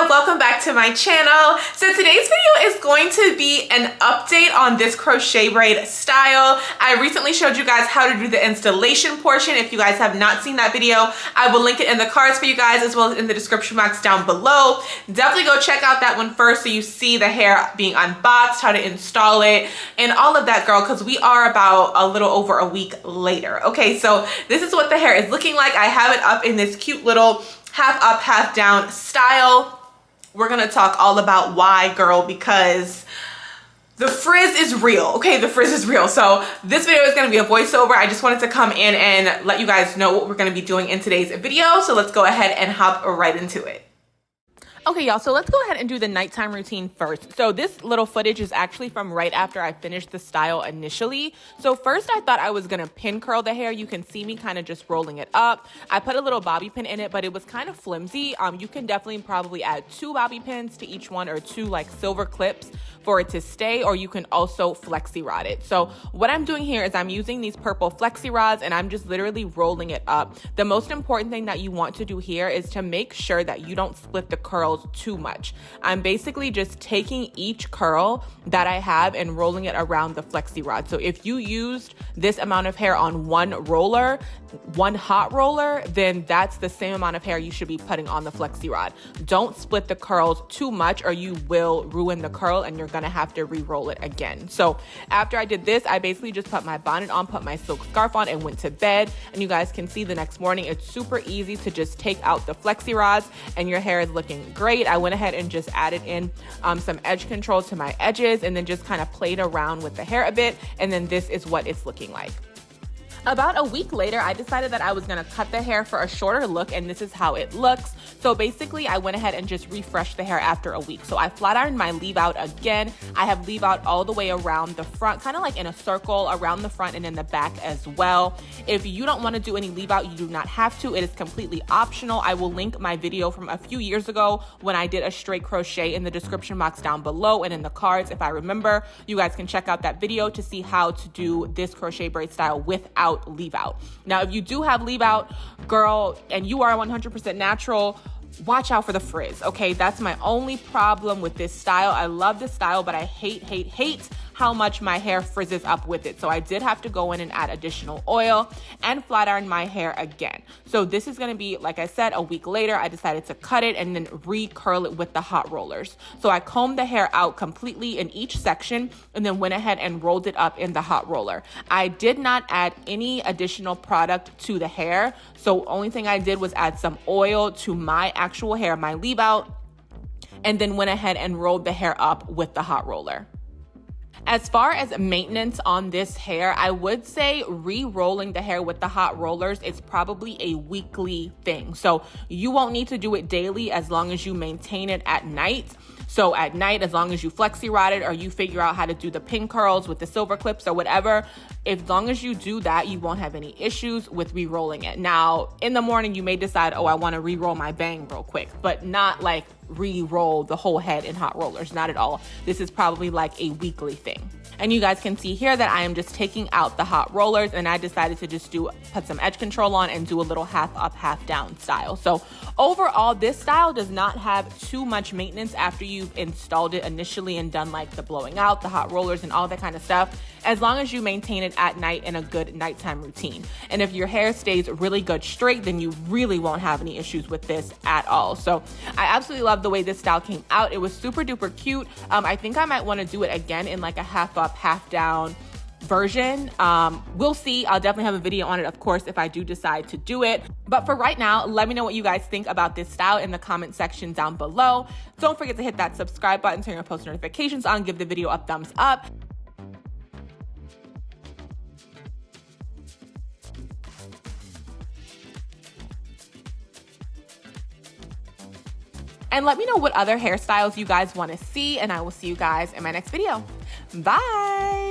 Welcome back to my channel. So today's video is going to be an update on this crochet braid style. I recently showed you guys how to do the installation portion. If you guys have not seen that video, I will link it in the cards for you guys as well as in the description box down below. Definitely go check out that one first so you see the hair being unboxed, how to install it, and all of that, girl, because we are about a little over a week later. Okay, so this is what the hair is looking like. I have it up in this cute little half up, half down style. We're gonna talk all about why, girl, because the frizz is real. Okay, the frizz is real. So this video is gonna be a voiceover. I just wanted to come in and let you guys know what we're gonna be doing in today's video. So let's go ahead and hop right into it. Okay, y'all, so let's go ahead and do the nighttime routine first. So this little footage is actually from right after I finished the style initially. So first I thought I was gonna pin curl the hair. You can see me kind of just rolling it up. I put a little bobby pin in it, but it was kind of flimsy. You can definitely probably add 2 bobby pins to each one or 2 like silver clips for it to stay, or you can also flexi rod it. So what I'm doing here is I'm using these purple flexi rods and I'm just literally rolling it up. The most important thing that you want to do here is to make sure that you don't split the curls too much. I'm basically just taking each curl that I have and rolling it around the flexi rod. So if you used this amount of hair on one roller, one hot roller, then that's the same amount of hair you should be putting on the flexi rod. Don't split the curls too much or you will ruin the curl and you're gonna have to re-roll it again. So after I did this, I basically just put my bonnet on, put my silk scarf on, and went to bed. And you guys can see the next morning, it's super easy to just take out the flexi rods and your hair is looking great. I went ahead and just added in some edge control to my edges and then just kind of played around with the hair a bit. And then this is what it's looking like. About a week later, I decided that I was gonna cut the hair for a shorter look, and this is how it looks. So basically, I went ahead and just refreshed the hair after a week. So I flat ironed my leave out again. I have leave out all the way around the front, kind of like in a circle around the front and in the back as well. If you don't wanna do any leave out, you do not have to. It is completely optional. I will link my video from a few years ago when I did a straight crochet in the description box down below and in the cards. If I remember, you guys can check out that video to see how to do this crochet braid style without leave out. Now, if you do have leave out, girl, and you are 100% natural, watch out for the frizz, okay? That's my only problem with this style. I love this style, but I hate how much my hair frizzes up with it. So I did have to go in and add additional oil and flat iron my hair again. So this is gonna be, like I said, a week later, I decided to cut it and then re-curl it with the hot rollers. So I combed the hair out completely in each section and then went ahead and rolled it up in the hot roller. I did not add any additional product to the hair. So only thing I did was add some oil to my actual hair, my leave out, and then went ahead and rolled the hair up with the hot roller. As far as maintenance on this hair, I would say re-rolling the hair with the hot rollers is probably a weekly thing. So you won't need to do it daily as long as you maintain it at night. So at night, as long as you flexi rod it or you figure out how to do the pin curls with the silver clips or whatever, as long as you do that, you won't have any issues with re-rolling it. Now, in the morning, you may decide, oh, I want to re-roll my bang real quick, but not like re-roll the whole head in hot rollers, not at all. This is probably like a weekly thing. And you guys can see here that I am just taking out the hot rollers and I decided to just put some edge control on and do a little half up, half down style. So overall, this style does not have too much maintenance after you've installed it initially and done like the blowing out, the hot rollers and all that kind of stuff, as long as you maintain it at night in a good nighttime routine. And if your hair stays really good straight, then you really won't have any issues with this at all. So I absolutely love the way this style came out. It was super duper cute. I think I might want to do it again in like a half up, half down version. We'll see. I'll definitely have a video on it, of course, if I do decide to do it. But for right now, let me know what you guys think about this style in the comment section down below. Don't forget to hit that subscribe button, turn your post notifications on, give the video a thumbs up. And let me know what other hairstyles you guys want to see, and I will see you guys in my next video. Bye!